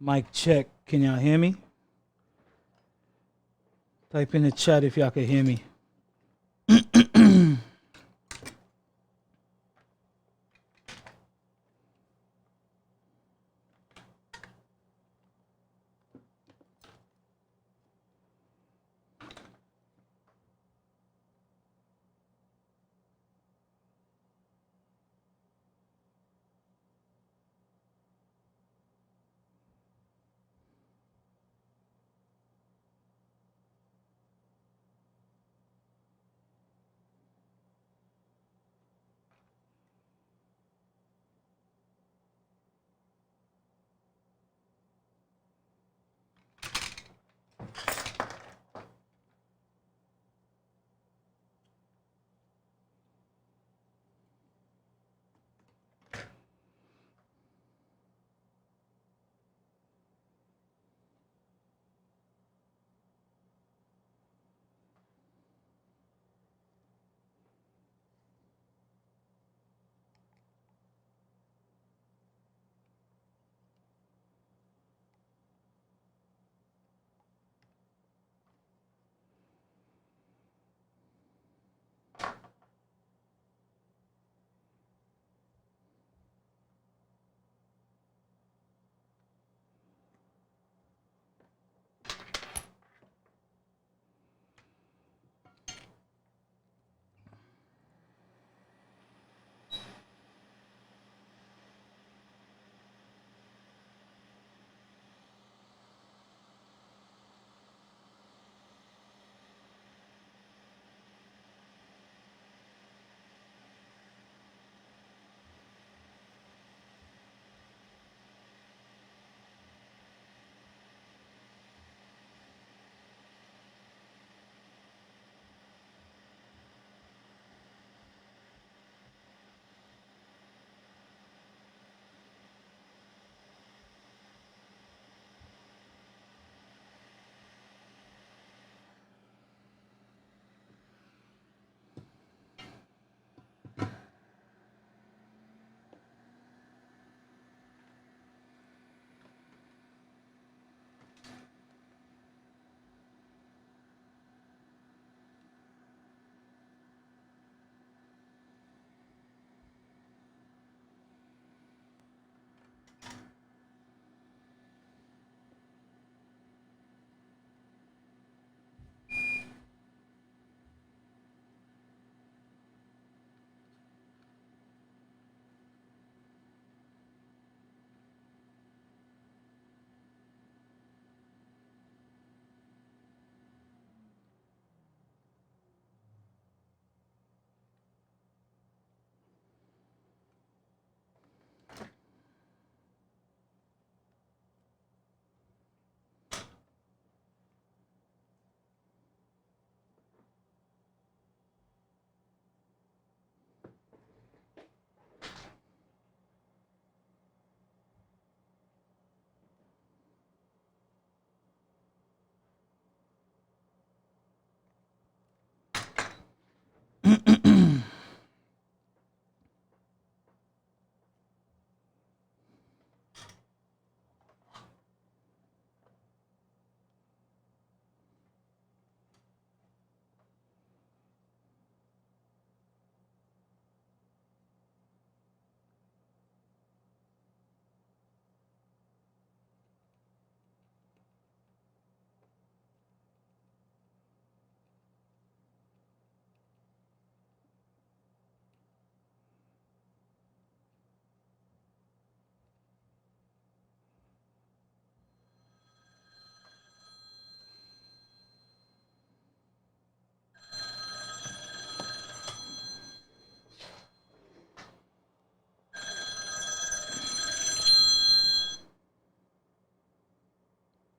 Mic check. Can y'all hear me? Type in the chat if y'all can hear me.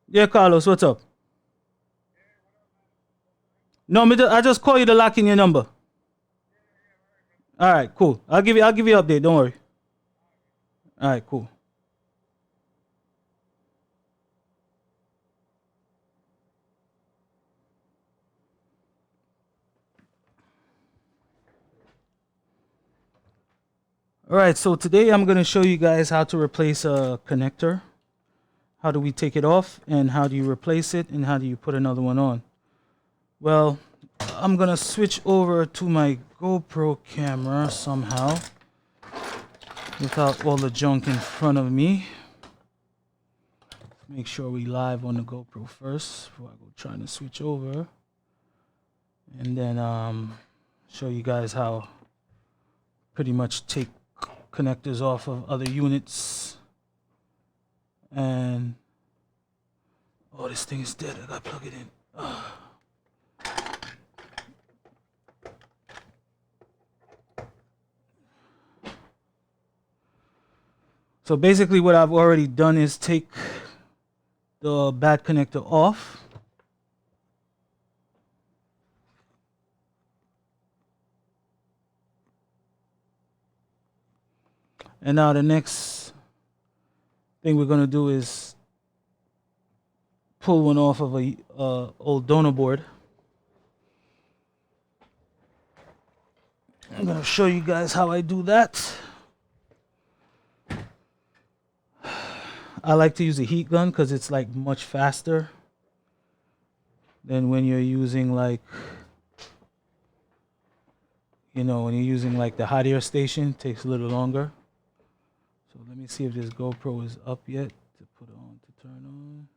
Yeah, Carlos, what's up? No, I just call you to lock in your number. All right, cool. I'll give you an update. Don't worry. All right, cool. All right, so today I'm going to show you guys how to replace a connector, how do we take it off, and how do you replace it, and how do you put another one on? Well, I'm gonna switch over to my GoPro camera somehow without all the junk in front of me. Make sure we live on the GoPro first before I go trying to switch over, and then show you guys how pretty much take connectors off of other units. And oh, this thing is dead. I gotta plug it in. So basically what I've already done is take the bad connector off. And now the next thing we're gonna do is pull one off of a old donor board. I'm gonna show you guys how I do that. I like to use a heat gun because it's like much faster than when you're using like, you know, when you're using like the hot air station, it takes a little longer. So let me see if this GoPro is up yet to put on, to turn on.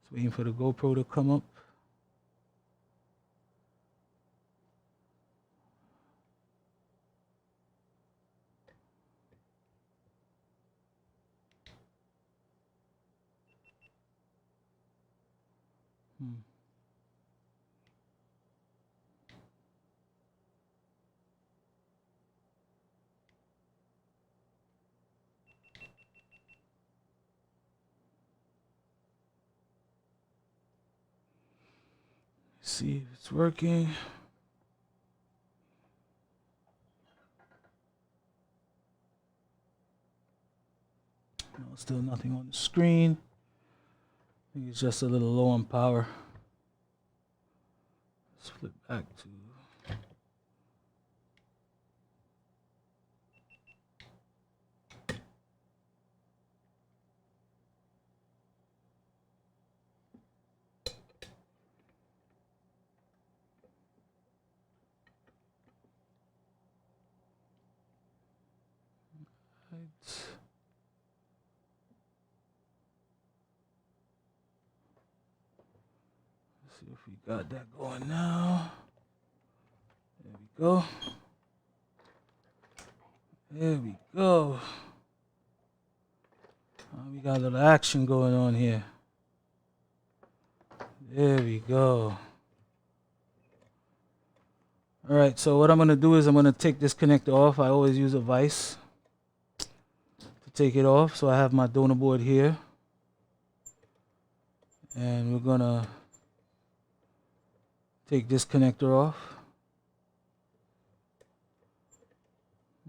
Just waiting for the GoPro to come up. See if it's working. No, still nothing on the screen. I think it's just a little low on power. Let's flip back to see if we got that going now. There we go. There we go. We got a little action going on here. There we go. All right, so what I'm gonna do is I'm gonna take this connector off. I always use a vise to take it off. So I have my donor board here. And we're gonna take this connector off.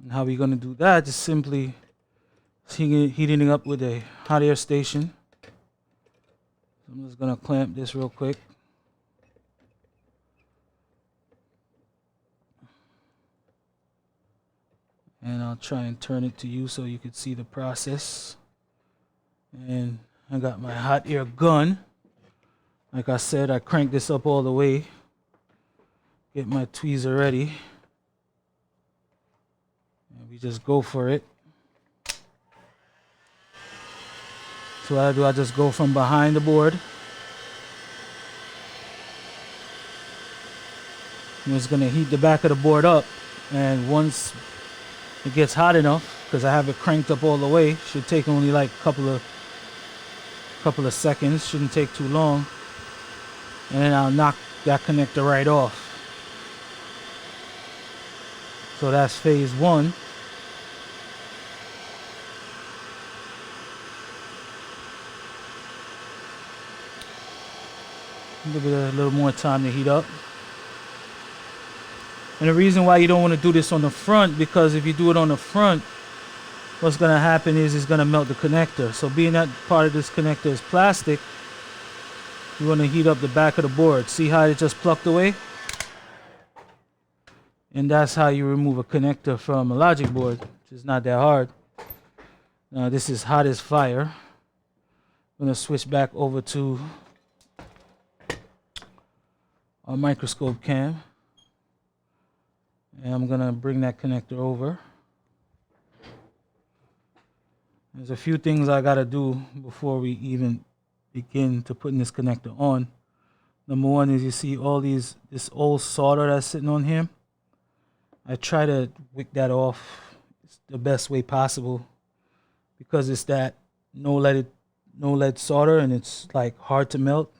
And how we're gonna do that is simply heating it up with a hot air station. So I'm just gonna clamp this real quick. And I'll try and turn it to you so you can see the process. And I got my hot air gun. Like I said, I crank this up all the way. Get my tweezer ready. And we just go for it. So what I do, I just go from behind the board. I'm just gonna heat the back of the board up. And once it gets hot enough, because I have it cranked up all the way, should take only like a couple of seconds, shouldn't take too long. And then I'll knock that connector right off. So that's phase one. Give it a little more time to heat up. And the reason why you don't want to do this on the front, because if you do it on the front, what's going to happen is it's going to melt the connector. So being that part of this connector is plastic, you want to heat up the back of the board. See how it just plucked away? And that's how you remove a connector from a logic board, which is not that hard. Now this is hot as fire. I'm gonna switch back over to our microscope cam. And I'm gonna bring that connector over. There's a few things I gotta do before we even begin to putting this connector on. Number one is you see all this old solder that's sitting on here. I try to wick that off the best way possible because it's that no lead solder and it's like hard to melt.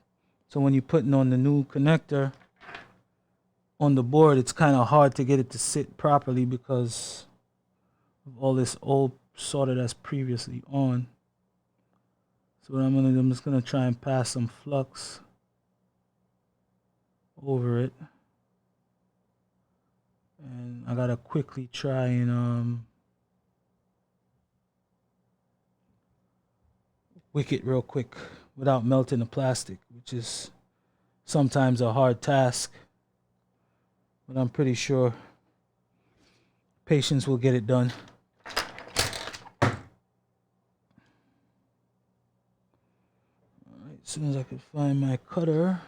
So when you're putting on the new connector on the board, it's kind of hard to get it to sit properly because of all this old solder that's previously on. So what I'm gonna do, I'm just gonna try and pass some flux over it. And I gotta quickly try and wick it real quick without melting the plastic, which is sometimes a hard task, but I'm pretty sure patience will get it done. Alright, as soon as I can find my cutter.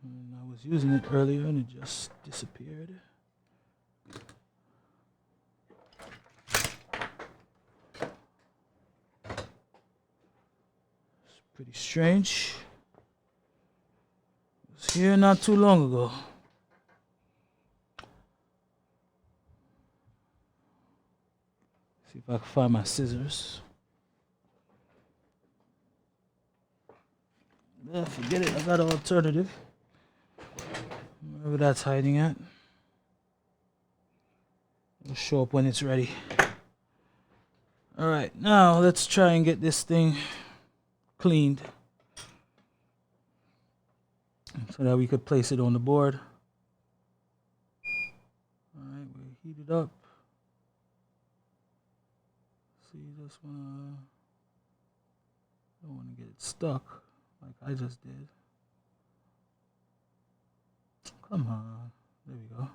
And I was using it earlier and it just disappeared. It's pretty strange. It was here not too long ago. See if I can find my scissors. Forget it, I got an alternative. Wherever that's hiding at. It'll show up when it's ready. Alright, now let's try and get this thing cleaned so that we could place it on the board. Alright, we heat it up. See, just wanna, don't want to get it stuck like I just did. Come on, there we go.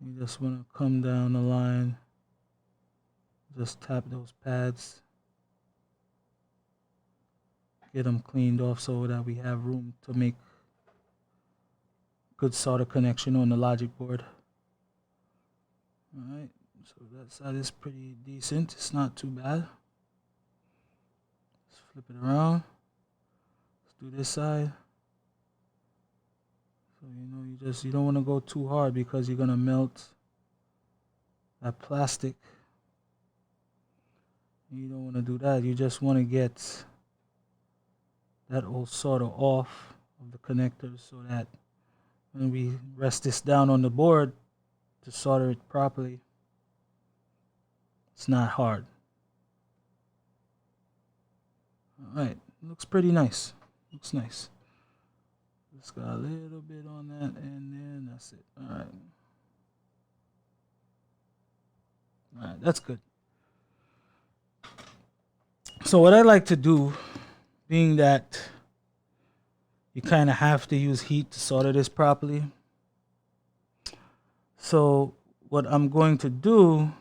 You just want to come down the line, just tap those pads, get them cleaned off so that we have room to make good solder connection on the logic board. Alright, so that side is pretty decent, it's not too bad. Let's flip it around. Do this side. So you don't want to go too hard because you're gonna melt that plastic. You don't want to do that. You just want to get that old solder off of the connector so that when we rest this down on the board to solder it properly, it's not hard. Alright, looks pretty nice. Looks nice. Just got a little bit on that and then that's it. Alright. Alright, that's good. So what I like to do, being that you kind of have to use heat to solder this properly. So what I'm going to do,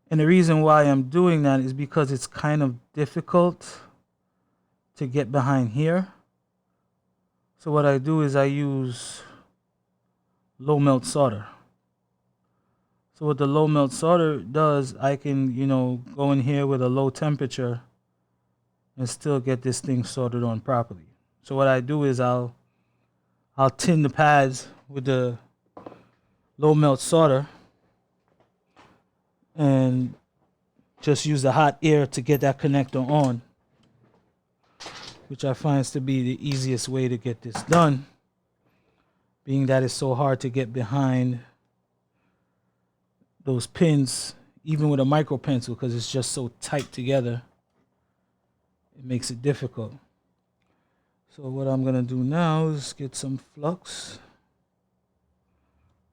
and the reason why I'm doing that is because it's kind of difficult to get behind here. So what I do is I use low melt solder. So what the low melt solder does, I can, go in here with a low temperature and still get this thing soldered on properly. So what I do is I'll tin the pads with the low melt solder and just use the hot air to get that connector on, which I find to be the easiest way to get this done, being that it's so hard to get behind those pins, even with a micro pencil, because it's just so tight together. It makes it difficult. So what I'm gonna do now is get some flux.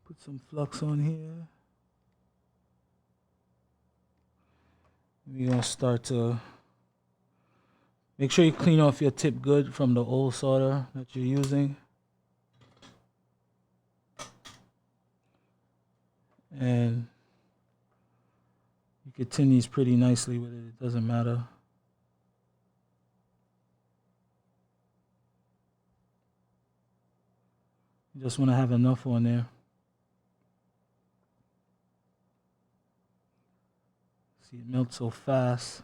Put some flux on here. We're gonna start to Make sure you clean off your tip good from the old solder that you're using. And you can tin these pretty nicely with it. It doesn't matter. You just want to have enough on there. See, it melts so fast.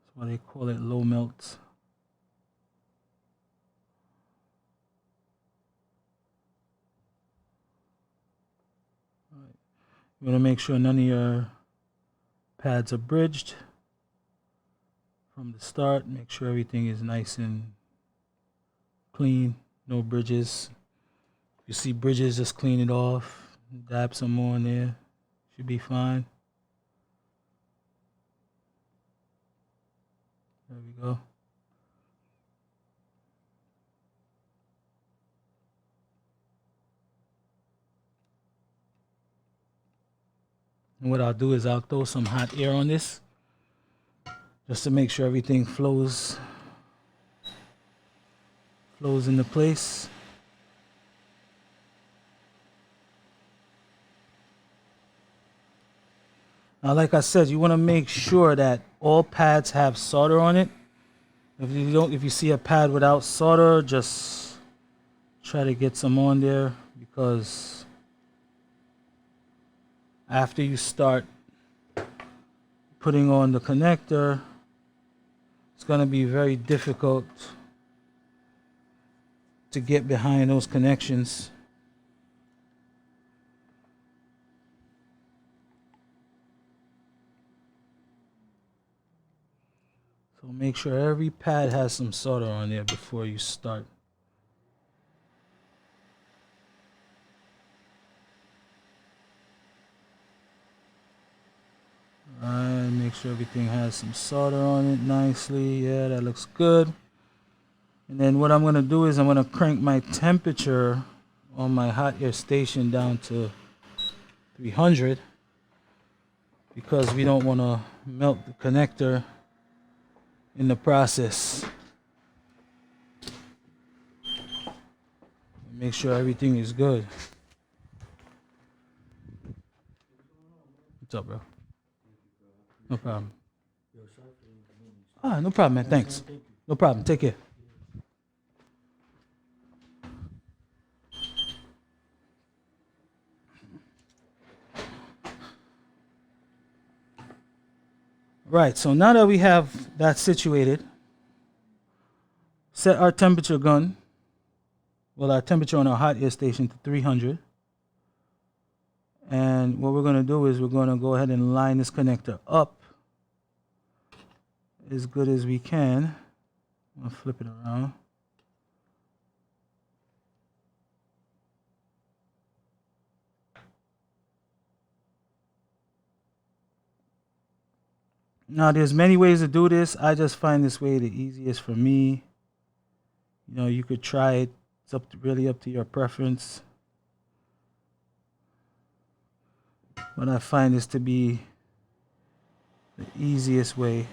That's why they call it low melt. You want to make sure none of your pads are bridged from the start. Make sure everything is nice and clean, no bridges. If you see bridges, just clean it off. Dab some more in there. Should be fine. There we go. And what I'll do is I'll throw some hot air on this just to make sure everything flows into place. Now, like I said, you want to make sure that all pads have solder on it. If you see a pad without solder, just try to get some on there, because after you start putting on the connector, it's going to be very difficult to get behind those connections. So make sure every pad has some solder on there before you start. Alright, make sure everything has some solder on it nicely. Yeah, that looks good. And then what I'm going to do is I'm going to crank my temperature on my hot air station down to 300, because we don't want to melt the connector in the process. Make sure everything is good. What's up, bro? No problem. No problem, man. Thanks. No problem. Take care. Right, so now that we have that situated, set our temperature gun, well, our temperature on our hot air station to 300. And what we're going to do is we're going to go ahead and line this connector up as good as we can. I'm going to flip it around. Now, there's many ways to do this. I just find this way the easiest for me. You know, you could try it. It's really up to your preference. But I find this to be the easiest way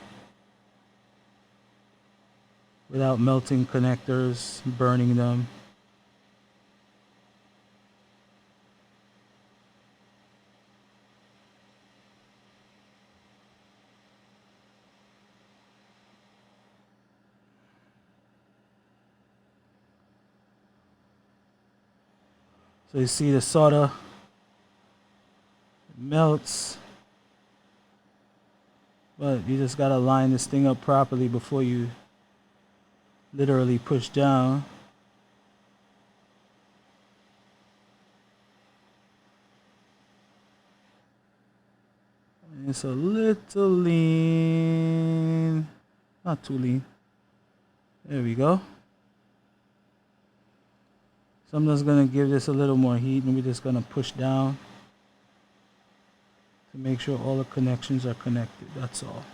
without melting connectors, burning them. So you see the solder melts, but you just gotta line this thing up properly before you literally push down. It's a little lean, not too lean. There we go. So I'm just gonna give this a little more heat, and we're just gonna push down to make sure all the connections are connected. That's all.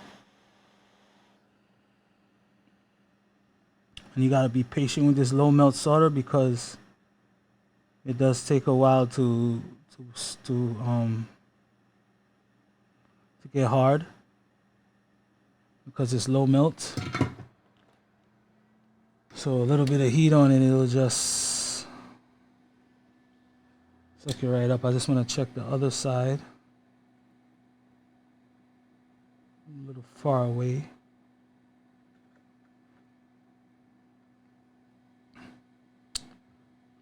And you gotta be patient with this low melt solder, because it does take a while to get hard. because it's low melt. So a little bit of heat on it, it'll just suck it right up. I just want to check the other side. A little far away.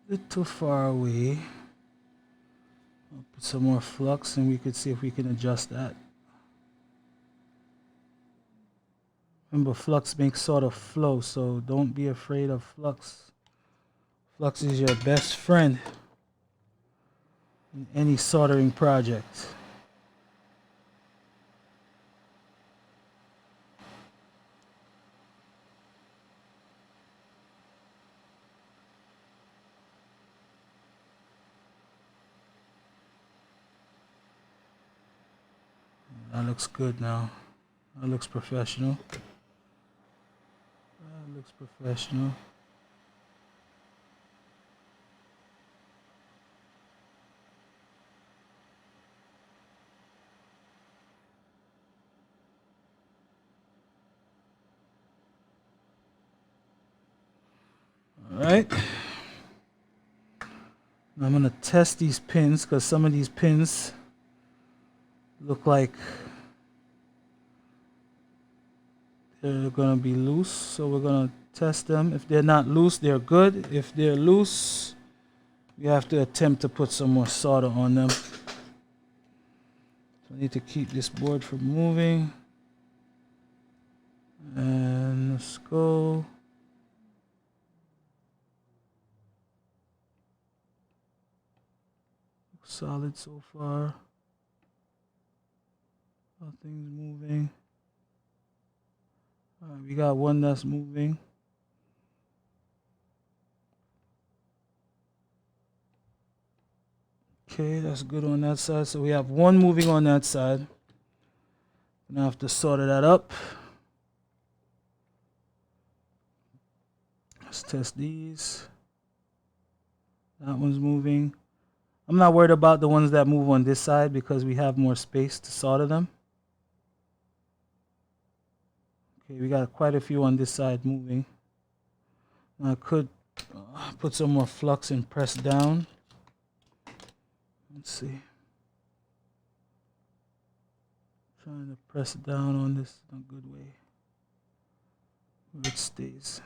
Little far away. I'll put some more flux and we could see if we can adjust that. Remember, flux makes sort of flow, so don't be afraid of flux. Flux is your best friend in any soldering project. That looks good now. That looks professional. That looks professional. All right. Now I'm going to test these pins because some of these pins look like they're going to be loose. So we're going to test them. If they're not loose, they're good. If they're loose, we have to attempt to put some more solder on them. So I need to keep this board from moving. And let's go. Solid so far. Nothing's moving. All right, we got one that's moving. Okay, that's good on that side. So we have one moving on that side. Gonna have to solder that up. Let's test these. That one's moving. I'm not worried about the ones that move on this side because we have more space to solder them. Okay, we got quite a few on this side moving. I could put some more flux and press down. Let's see. Trying to press down on this in a good way where it stays.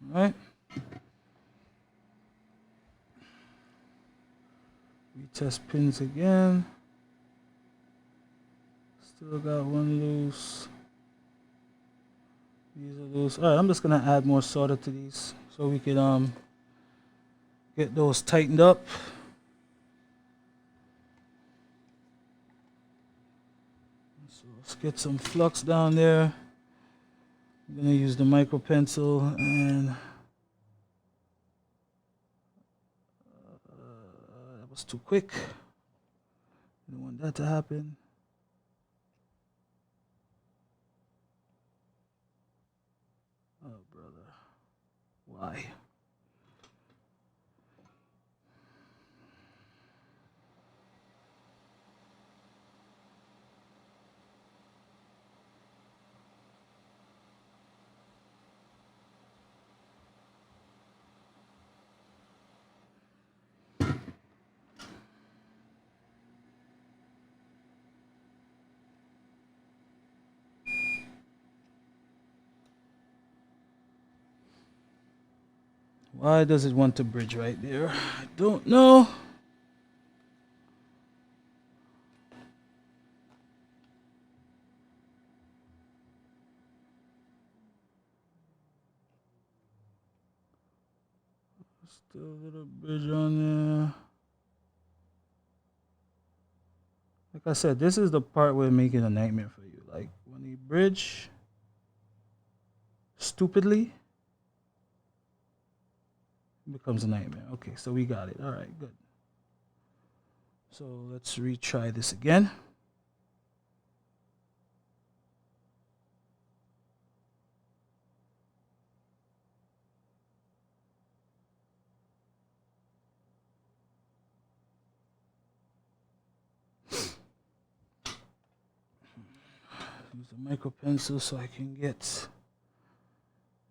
Right. Retest pins again. Still got one loose. These are loose. All right, I'm just gonna add more solder to these so we can get those tightened up. So let's get some flux down there. I'm gonna use the micro pencil and that was too quick. Didn't want that to happen. Oh, brother. Why? Why does it want to bridge right there? I don't know. Still a little bridge on there. Like I said, this is the part where making a nightmare for you. Like when you bridge stupidly, it becomes a nightmare. Okay, so we got it. All right, good. So let's retry this again. Use a micro pencil so I can get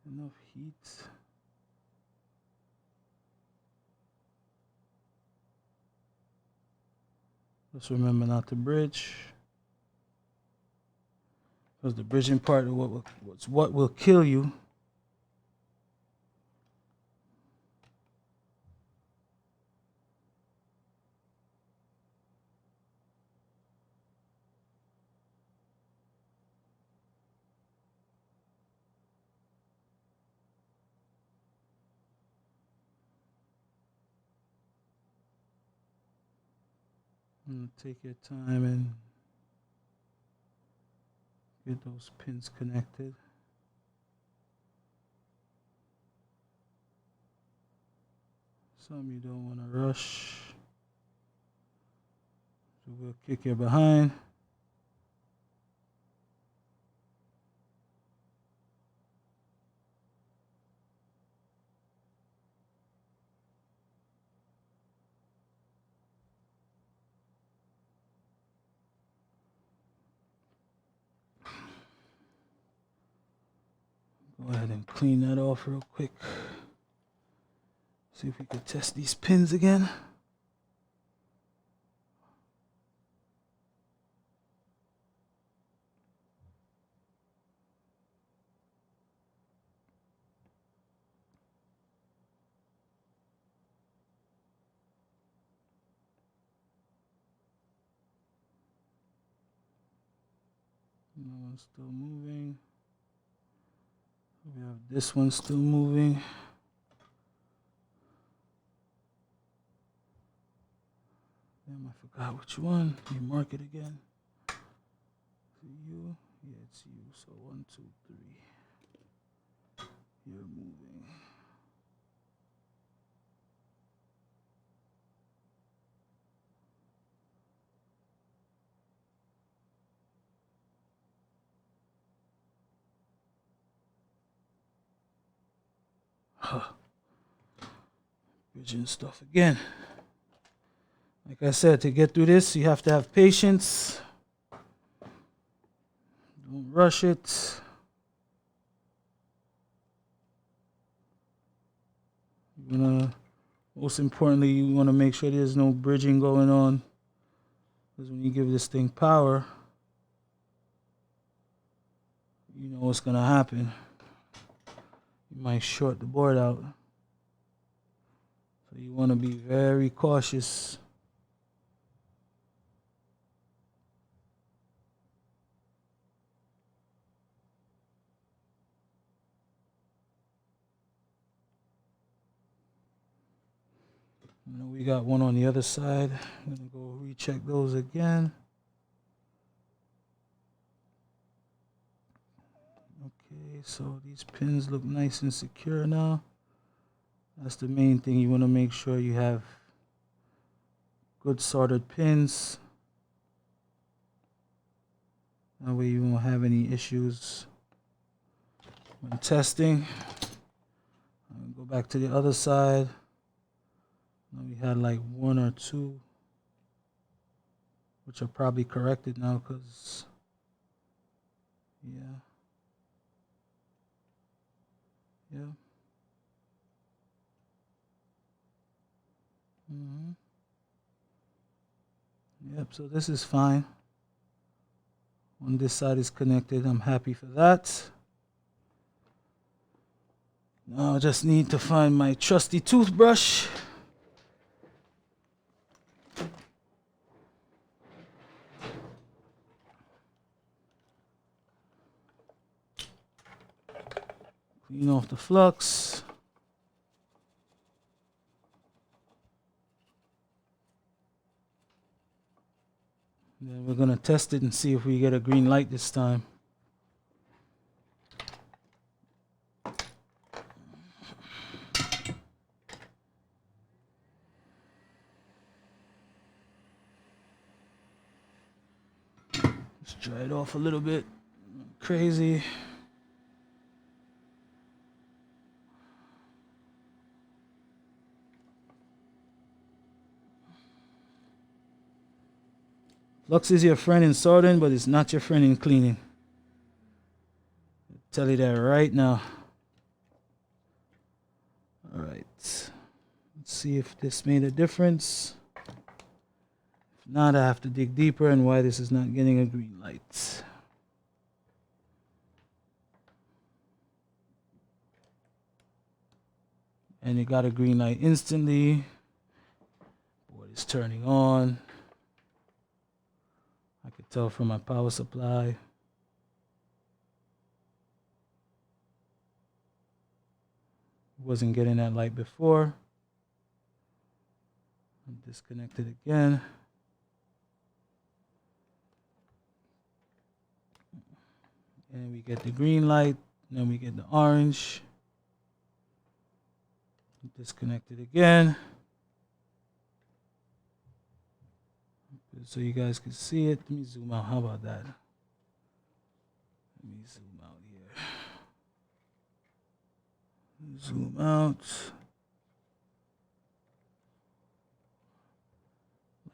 enough heat. Just remember not to bridge, because the bridging part of what will kill you. Take your time and get those pins connected. Some you don't want to rush. So we'll kick your behind. Go ahead and clean that off real quick. See if we can test these pins again. No one's still moving. We have this one still moving. Damn, I forgot which one. You mark it again. You? Yeah, it's you. So 1, 2, 3. You're moving. Bridging stuff again. Like I said, to get through this, you have to have patience. Don't rush it. Most importantly, you want to make sure there's no bridging going on. Because when you give this thing power, you know what's going to happen. You might short the board out. So you want to be very cautious. We got one on the other side. I'm going to go recheck those again. Okay, so these pins look nice and secure now. That's the main thing. You want to make sure you have good soldered pins. That way you won't have any issues when testing. I'll go back to the other side. We had like 1 or 2, which are probably corrected now because, yeah. Yep, so this is fine. On this side is connected. I'm happy for that. Now I just need to find my trusty toothbrush. Clean off the flux. Then we'll we're gonna test it and see if we get a green light this time. Let's dry it off a little bit. Crazy. Flux is your friend in sorting, but it's not your friend in cleaning. I'll tell you that right now. All right. Let's see if this made a difference. If not, I have to dig deeper and why this is not getting a green light. And it got a green light instantly. Board is turning on. I could tell from my power supply. Wasn't getting that light before. I'm disconnected again. And we get the green light, then we get the orange. Disconnected again. So you guys can see it. Let me zoom out. How about that? Let me zoom out here. Zoom out.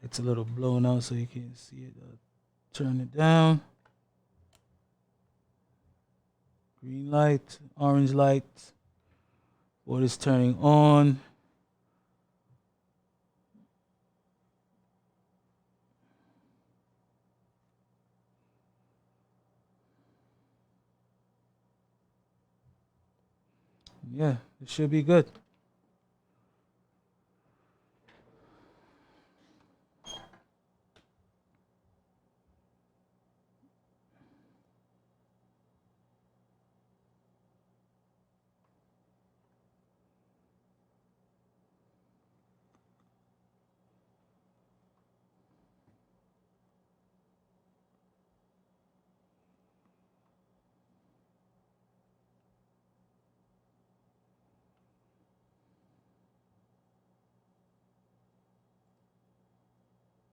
It's a little blown out so you can't see it. Turn it down. Green light, orange light. Board is turning on. Yeah, it should be good.